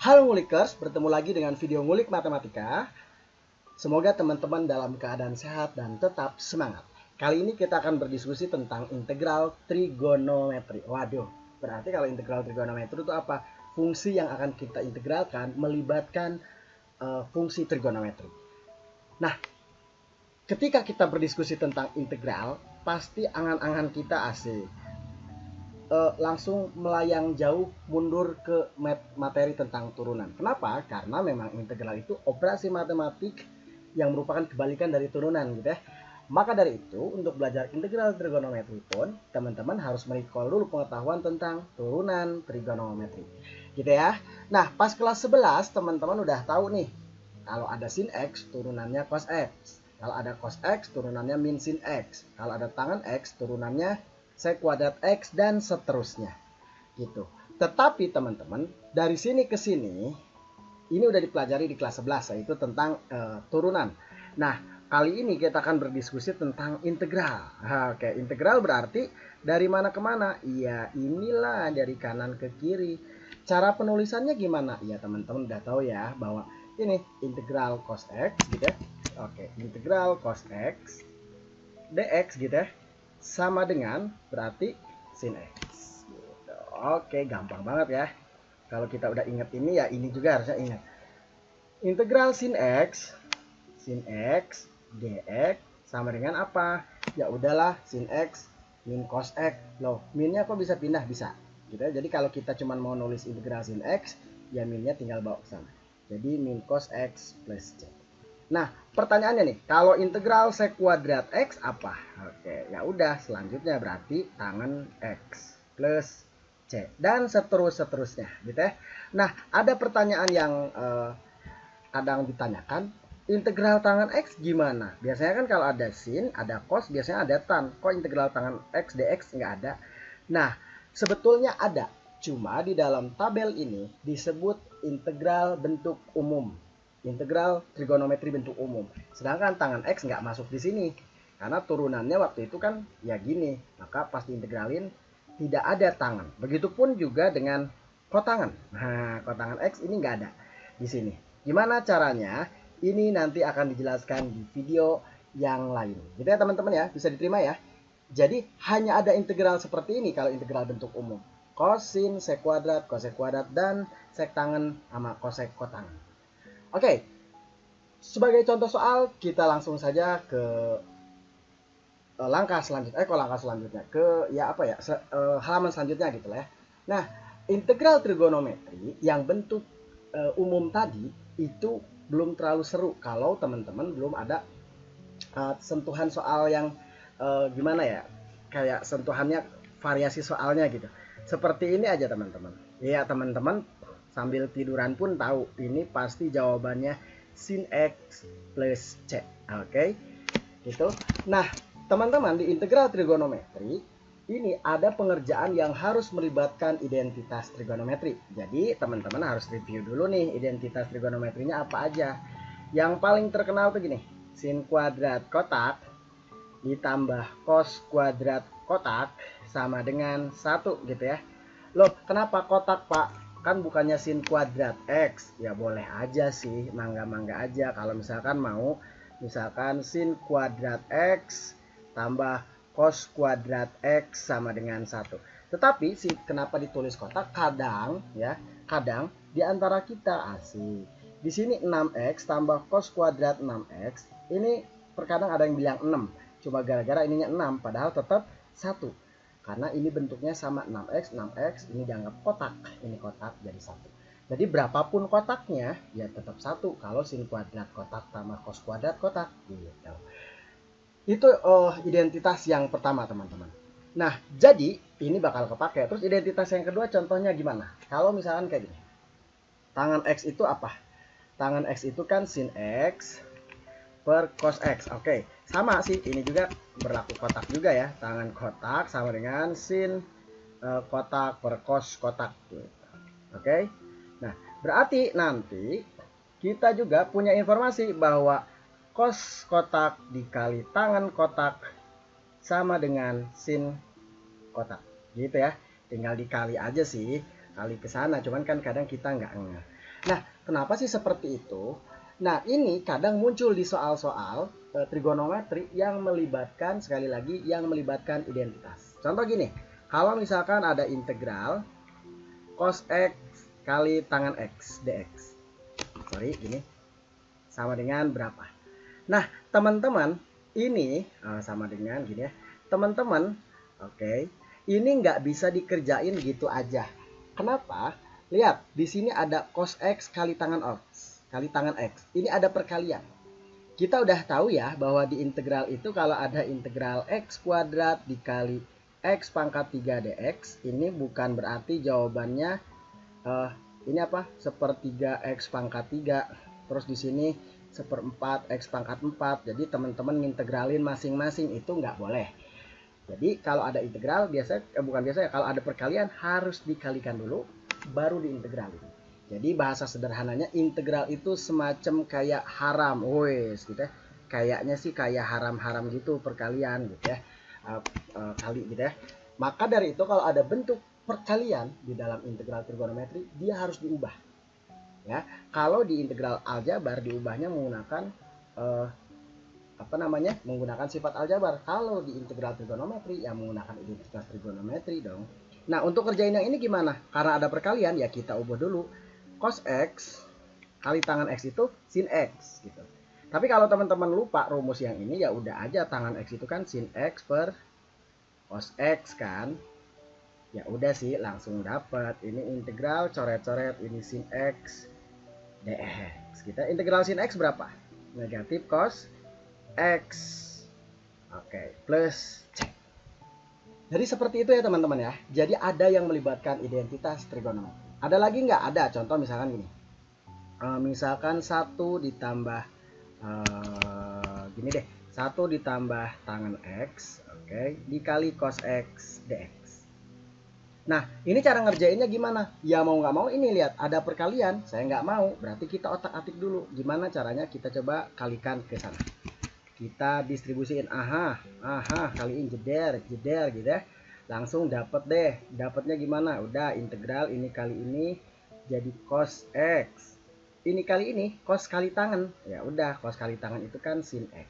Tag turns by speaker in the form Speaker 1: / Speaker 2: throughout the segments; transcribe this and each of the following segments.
Speaker 1: Halo ngulikers, bertemu lagi dengan video ngulik matematika. Semoga teman-teman dalam keadaan sehat dan tetap semangat. Kali ini kita akan berdiskusi tentang integral trigonometri. Waduh, berarti kalau integral trigonometri itu apa? Fungsi yang akan kita integralkan melibatkan fungsi trigonometri. Nah, ketika kita berdiskusi tentang integral, pasti angan-angan kita asik. Langsung melayang jauh mundur ke materi tentang turunan. Kenapa? Karena memang integral itu operasi matematik yang merupakan kebalikan dari turunan gitu ya. Maka dari itu, untuk belajar integral trigonometri pun, teman-teman harus merecall dulu pengetahuan tentang turunan trigonometri. Gitu ya. Nah, pas kelas 11, teman-teman udah tahu nih, kalau ada sin X, turunannya cos X. Kalau ada cos X, turunannya min sin X. Kalau ada tangan X, turunannya sek kuadrat X, dan seterusnya. Gitu. Tetapi teman-teman, dari sini ke sini, ini udah dipelajari di kelas 11, yaitu tentang turunan. Nah, kali ini kita akan berdiskusi tentang integral. Oke, integral berarti dari mana ke mana? Iya, inilah dari kanan ke kiri. Cara penulisannya gimana? Ya, teman-teman udah tahu ya bahwa ini integral cos X gitu ya. Oke, integral cos X dx gitu ya, sama dengan berarti sin X. Oke, gampang banget ya. Kalau kita udah ingat ini, ya ini juga harusnya ingat. Integral sin X dx sama dengan apa? Ya udahlah, sin X min cos X. Loh, minnya kok bisa pindah? Bisa. Gitu. Jadi kalau kita cuma mau nulis integral sin X, ya minnya tinggal bawa ke sana. Jadi min cos X plus C. Nah, pertanyaannya nih, kalau integral sek kuadrat X apa? Oke, ya udah, selanjutnya berarti tangan X plus C dan seterusnya gitu ya. Nah, ada pertanyaan yang kadang ditanyakan, integral tangan X gimana? Biasanya kan kalau ada sin, ada cos, biasanya ada tan. Kok integral tangan X dx nggak ada? Nah, sebetulnya ada. Cuma di dalam tabel ini disebut integral bentuk umum. Integral trigonometri bentuk umum. Sedangkan tangan X nggak masuk di sini. Karena turunannya waktu itu kan ya gini. Maka pas diintegralin tidak ada tangan. Begitupun juga dengan kotangan. Nah, kotangan X ini nggak ada di sini. Gimana caranya? Ini nanti akan dijelaskan di video yang lain. Gitu ya teman-teman ya, bisa diterima ya. Jadi hanya ada integral seperti ini kalau integral bentuk umum. Kosin, sek kuadrat, kosek kuadrat, dan sek tangan sama kosek kotangan. Oke, sebagai contoh soal kita langsung saja ke langkah selanjutnya ke ya apa ya halaman selanjutnya gitu lah ya. Nah, integral trigonometri yang bentuk umum tadi itu belum terlalu seru kalau teman-teman belum ada sentuhan soal yang gimana ya, kayak sentuhannya variasi soalnya gitu. Seperti ini aja teman-teman. Ya teman-teman sambil tiduran pun tahu ini pasti jawabannya sin X plus C. Oke, gitu. Nah, teman-teman di integral trigonometri ini ada pengerjaan yang harus melibatkan identitas trigonometri. Jadi teman-teman harus review dulu nih identitas trigonometrinya apa aja. Yang paling terkenal tuh gini, sin kuadrat kotak ditambah cos kuadrat kotak sama dengan 1 gitu ya. Loh, kenapa kotak Pak? Kan bukannya sin kuadrat X. Ya boleh aja sih, mangga-mangga aja kalau misalkan mau. Misalkan sin kuadrat X tambah cos kuadrat X sama dengan 1. Tetapi kenapa ditulis kotak? Kadang ya, kadang di antara kita asik. Di sini 6X tambah cos kuadrat 6X. Ini terkadang ada yang bilang 6. Cuma gara-gara ininya 6 padahal tetap 1. Karena ini bentuknya sama 6x, ini dianggap kotak. Ini kotak jadi 1. Jadi berapapun kotaknya, ya tetap 1. Kalau sin kuadrat kotak tambah cos kuadrat kotak. Gitu. Itu identitas yang pertama teman-teman. Nah, jadi ini bakal kepake. Terus identitas yang kedua contohnya gimana? Kalau misalkan kayak gini. Tangan X itu apa? Tangan X itu kan sin X per cos X. Oke, sama sih, ini juga berlaku kotak juga ya. Tangan kotak sama dengan sin kotak per cos kotak. Oke, nah berarti nanti kita juga punya informasi bahwa cos kotak dikali tangan kotak sama dengan sin kotak. Gitu ya, tinggal dikali aja sih, kali ke sana. Cuman kan kadang kita nggak ngeh. Nah, kenapa sih seperti itu? Nah, ini kadang muncul di soal-soal trigonometri yang melibatkan, sekali lagi, yang melibatkan identitas. Contoh gini, kalau misalkan ada integral cos X kali tangan X dx. Sorry, gini. Sama dengan berapa? Nah, teman-teman, ini sama dengan gini ya. Teman-teman, oke, ini nggak bisa dikerjain gitu aja. Kenapa? Lihat, di sini ada cos X kali tangan X. Kali tangan X. Ini ada perkalian. Kita udah tahu ya bahwa di integral itu kalau ada integral X kuadrat dikali X pangkat 3 dx, ini bukan berarti jawabannya ini apa? Sepertiga X pangkat 3. Terus di sini seperempat X pangkat 4. Jadi teman-teman ngintegralin masing-masing itu nggak boleh. Jadi kalau ada integral biasanya bukan biasanya, kalau ada perkalian harus dikalikan dulu baru diintegralin. Jadi bahasa sederhananya integral itu semacam kayak haram, wes gitu ya. Kayaknya sih kayak haram-haram gitu perkalian gitu ya. Kali gitu ya. Maka dari itu kalau ada bentuk perkalian di dalam integral trigonometri dia harus diubah. Ya, kalau di integral aljabar diubahnya menggunakan menggunakan sifat aljabar. Kalau di integral trigonometri ya menggunakan identitas trigonometri dong. Nah, untuk kerjain yang ini gimana? Karena ada perkalian ya kita ubah dulu. Cos X kali tangan X itu sin X gitu. Tapi kalau teman-teman lupa rumus yang ini ya udah aja tangan X itu kan sin X per cos X kan. Ya udah sih langsung dapat. Ini integral coret-coret ini sin X dx. Kita integral sin X berapa? Negatif cos X. Oke, plus C. Jadi seperti itu ya teman-teman ya. Jadi ada yang melibatkan identitas trigonometri. Ada lagi nggak? Ada. Contoh misalkan gini. Misalkan 1 ditambah gini deh. 1 ditambah tangan X, oke, dikali cos X dx. Nah, ini cara ngerjainnya gimana? Ya mau nggak mau ini lihat ada perkalian. Saya nggak mau, berarti kita otak-atik dulu. Gimana caranya? Kita coba kalikan ke sana. Kita distribusiin, aha kaliin jeder gitu ya, langsung dapat deh. Dapatnya gimana? Udah integral ini kali ini jadi cos X, ini kali ini cos kali tangan, ya udah cos kali tangan itu kan sin X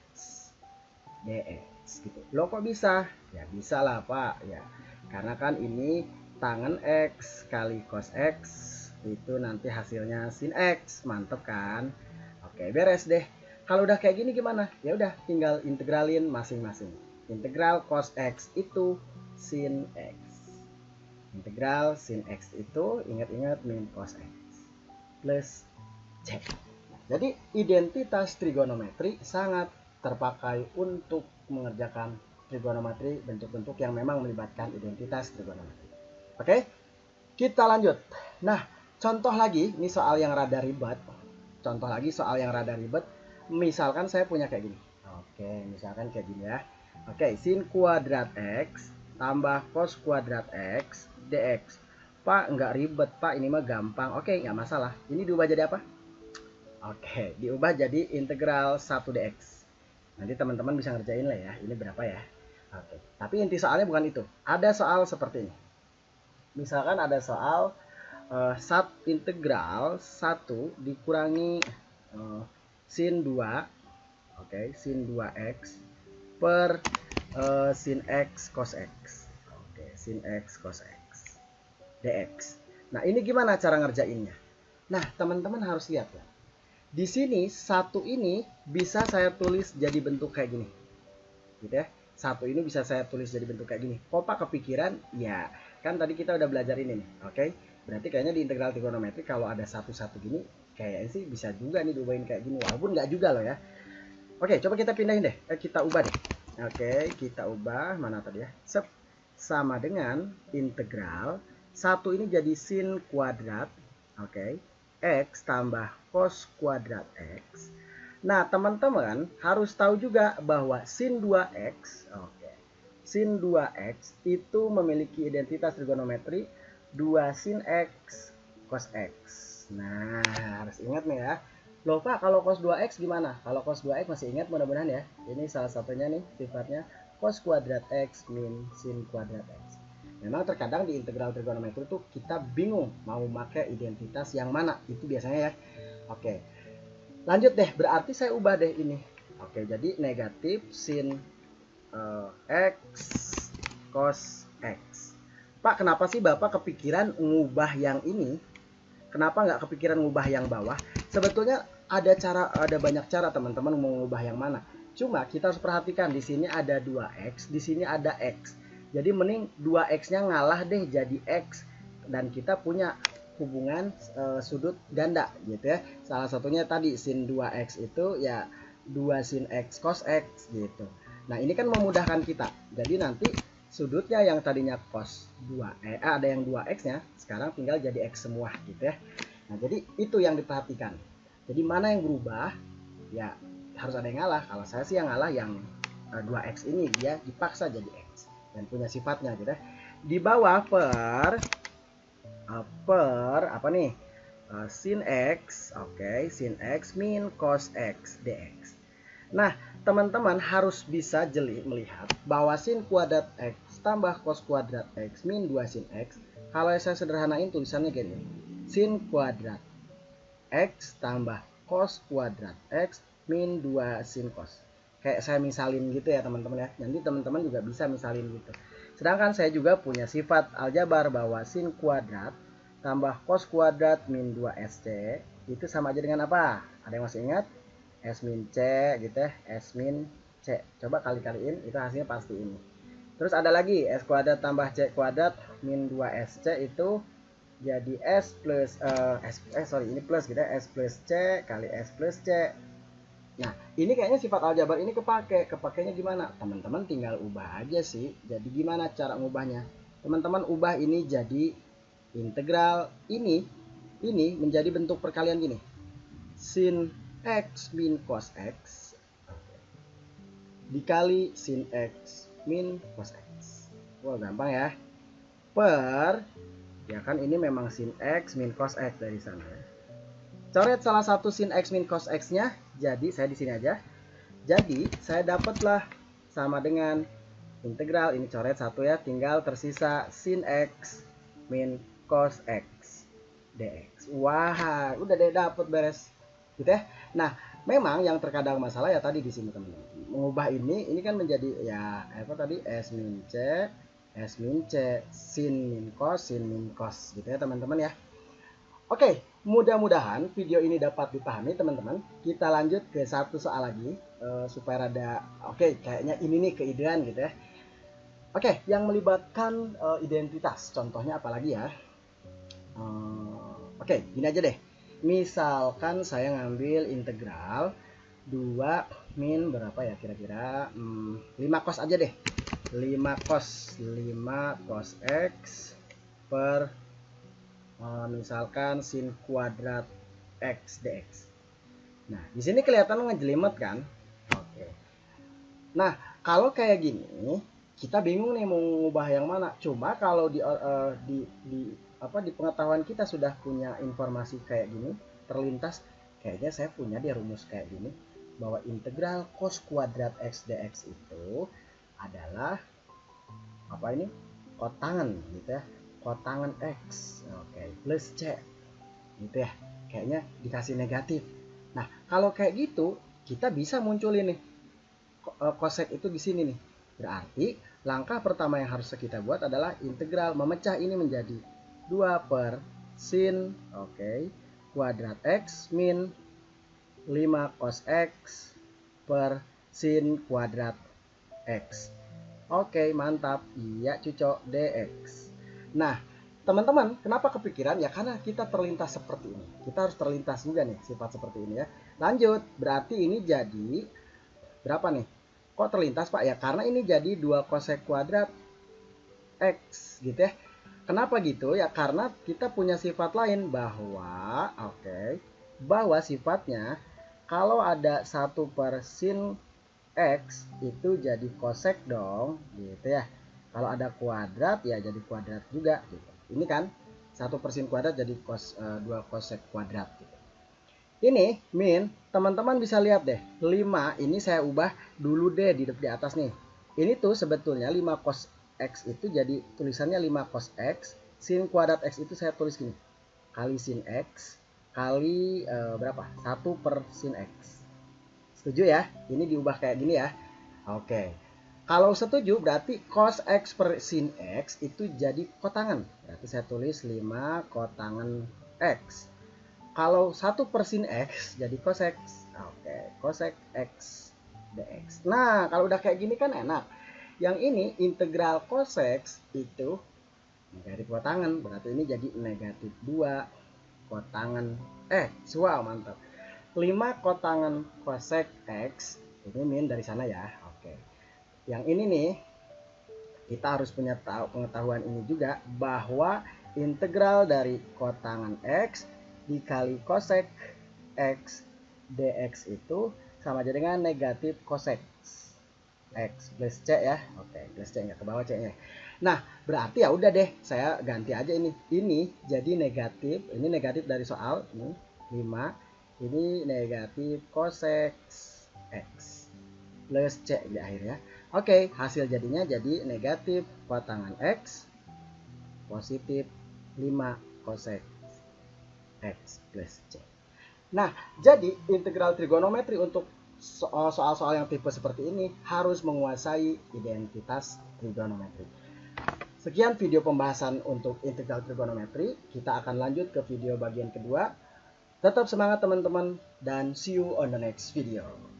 Speaker 1: dx gitu. Lo kok bisa? Ya bisa lah Pak ya, karena kan ini tangan X kali cos X itu nanti hasilnya sin X, mantep kan? Oke, beres deh. Kalau udah kayak gini gimana? Ya udah tinggal integralin masing-masing. Integral cos X itu sin X. Integral sin X itu ingat-ingat min cos X plus C. Jadi identitas trigonometri sangat terpakai untuk mengerjakan trigonometri bentuk-bentuk yang memang melibatkan identitas trigonometri. Oke, kita lanjut. Nah, contoh lagi, ini soal yang rada ribet. Contoh lagi soal yang rada ribet. Misalkan saya punya kayak gini. Oke, misalkan kayak gini ya. Oke, sin kuadrat X tambah cos kuadrat X dx. Pak, nggak ribet Pak, ini mah gampang. Oke, nggak masalah. Ini diubah jadi apa? Oke, diubah jadi integral 1 dx. Nanti teman-teman bisa ngerjain lah ya. Ini berapa ya? Oke, tapi inti soalnya bukan itu. Ada soal seperti ini. Misalkan ada soal integral 1 dikurangi sin 2, oke, sin 2x per sin x cos x. Oke, sin x cos x dx. Nah, ini gimana cara ngerjainnya? Nah, teman-teman harus lihat ya. Di sini 1 ini bisa saya tulis jadi bentuk kayak gini. Gitu ya. 1 ini bisa saya tulis jadi bentuk kayak gini. Kok Pak kepikiran? Ya, kan tadi kita udah belajar ini nih. Oke. Berarti kayaknya di integral trigonometri kalau ada satu-satu gini, kayaknya sih bisa juga nih diubahin kayak gini. Walaupun nggak juga loh ya. Oke, coba kita pindahin deh. Kita ubah deh. Oke, kita ubah. Mana tadi ya? Sep. Sama dengan integral 1 ini jadi sin kuadrat. Oke. X tambah cos kuadrat X. Nah, teman-teman harus tahu juga bahwa sin 2x, oke, sin 2x itu memiliki identitas trigonometri 2 sin x cos x. Nah, harus ingat nih ya. Loh Pak, kalau cos 2x gimana? Kalau cos 2x masih ingat mudah-mudahan ya. Ini salah satunya nih sifatnya cos kuadrat x min sin kuadrat x. Memang terkadang di integral trigonometri itu kita bingung mau pakai identitas yang mana, itu biasanya ya. Oke, lanjut deh, berarti saya ubah deh ini. Oke, jadi negatif sin X cos X. Pak, kenapa sih Bapak kepikiran ngubah yang ini? Kenapa nggak kepikiran ngubah yang bawah? Sebetulnya ada banyak cara teman-teman mau ngubah yang mana. Cuma kita harus perhatikan di sini ada 2x, di sini ada x. Jadi mending 2x-nya ngalah deh jadi x, dan kita punya hubungan sudut ganda gitu ya. Salah satunya tadi sin 2x itu ya 2 sin x cos x gitu. Nah, ini kan memudahkan kita. Jadi nanti sudutnya yang tadinya cos 2 ada yang 2x-nya sekarang tinggal jadi x semua gitu ya. Nah, jadi itu yang diperhatikan. Jadi mana yang berubah? Ya harus ada yang ngalah. Kalau saya sih yang ngalah yang 2x ini, dia dipaksa jadi x dan punya sifatnya gitu ya. Di bawah per apa nih? Sin x, oke, sin x min cos x dx. Nah, teman-teman harus bisa jeli melihat bahwa sin kuadrat x tambah cos kuadrat x min 2 sin x. Kalau saya sederhanain tulisannya gini. Sin kuadrat x tambah cos kuadrat x min 2 sin cos. Kayak saya misalin gitu ya teman-teman ya. Nanti teman-teman juga bisa misalin gitu. Sedangkan saya juga punya sifat aljabar bahwa sin kuadrat tambah cos kuadrat min 2sc itu sama aja dengan apa? Ada yang masih ingat? S min C gitu ya, S min C. Coba kali-kaliin, itu hasilnya pasti ini. Terus ada lagi, S kuadrat tambah C kuadrat min 2SC itu jadi S plus, ini plus gitu ya, S plus C kali S plus C. Nah, ini kayaknya sifat aljabar ini kepakainya gimana? Teman-teman tinggal ubah aja sih. Jadi gimana cara ngubahnya? Teman-teman ubah ini jadi integral ini menjadi bentuk perkalian gini. Sin X min cos X dikali sin X min cos X. Wah, gampang ya. Per, ya kan ini memang sin X min cos X dari sana. Coret salah satu sin X min cos X-nya, jadi saya di sini aja. Jadi saya dapatlah sama dengan integral, ini coret satu ya, tinggal tersisa sin X min cos X dx. Wah, udah deh, dapet beres gitu ya. Nah, memang yang terkadang masalah ya tadi di sini teman-teman. Mengubah ini kan menjadi ya apa tadi, S min C, sin min cos gitu ya teman-teman ya. Oke, mudah-mudahan video ini dapat dipahami teman-teman. Kita lanjut ke satu soal lagi supaya rada oke, kayaknya ini nih keidean gitu ya. Oke, yang melibatkan identitas. Contohnya apalagi ya? Oke, gini aja deh. Misalkan saya ngambil integral 2 min berapa ya kira-kira, 5 cos aja deh. 5 cos X per misalkan sin kuadrat X dx. Nah, di sini kelihatan ngejelimet kan? Oke. Nah, kalau kayak gini, kita bingung nih mau ngubah yang mana. Cuma kalau di pengetahuan kita sudah punya informasi kayak gini, terlintas, kayaknya saya punya dia rumus kayak gini, bahwa integral cos kuadrat X dx itu adalah apa ini? Kotangan gitu ya. Kotangan X. Oke, plus C. Gitu ya. Kayaknya dikasih negatif. Nah, kalau kayak gitu, kita bisa munculin nih cosec itu di sini nih. Berarti langkah pertama yang harus kita buat adalah integral memecah ini menjadi 2 per sin kuadrat X min 5 cos X per sin kuadrat X. Oke, mantap. Iya, cucok dx. Nah, teman-teman, kenapa kepikiran? Ya karena kita terlintas seperti ini. Kita harus terlintas juga nih sifat seperti ini ya. Lanjut, berarti ini jadi berapa nih? Kok terlintas Pak? Ya karena ini jadi 2 cosec kuadrat X gitu ya. Kenapa gitu? Ya karena kita punya sifat lain bahwa bahwa sifatnya kalau ada 1 per sin X itu jadi cosec dong gitu ya. Kalau ada kuadrat ya jadi kuadrat juga gitu. Ini kan 1 per sin kuadrat jadi 2 cosec kuadrat gitu. Ini min, teman-teman bisa lihat deh, 5 ini saya ubah dulu deh di atas nih. Ini tuh sebetulnya 5 cos X itu jadi tulisannya 5 cos X. Sin kuadrat X itu saya tulis gini. Kali sin X kali berapa? 1 per sin X. Setuju ya? Ini diubah kayak gini ya. Oke. Kalau setuju berarti cos X per sin X itu jadi kotangan. Berarti saya tulis 5 kotangan X. Kalau 1 per sin X jadi cos X. Oke, cos X dx. Nah, kalau udah kayak gini kan enak. Yang ini integral cos X itu negatif kotangan. Berarti ini jadi negatif 2 kotangan X. Wow, mantap. 5 kotangan cosec X. Ini min dari sana ya. Oke. Yang ini nih, kita harus punya pengetahuan ini juga, bahwa integral dari kotangan X dikali cosec X dx itu sama aja dengan negatif cosec X plus C ya. Oke, plus C nggak ke bawah C nya. Nah, berarti ya udah deh, saya ganti aja ini. Ini jadi negatif, ini negatif dari soal ini 5, ini negatif cosec X plus C di akhirnya. Oke, hasil jadinya jadi negatif kotangan X positif 5 cosec X plus C. Nah, jadi integral trigonometri untuk soal-soal yang tipe seperti ini harus menguasai identitas trigonometri. Sekian video pembahasan untuk integral trigonometri. Kita akan lanjut ke video bagian kedua. Tetap semangat teman-teman dan see you on the next video.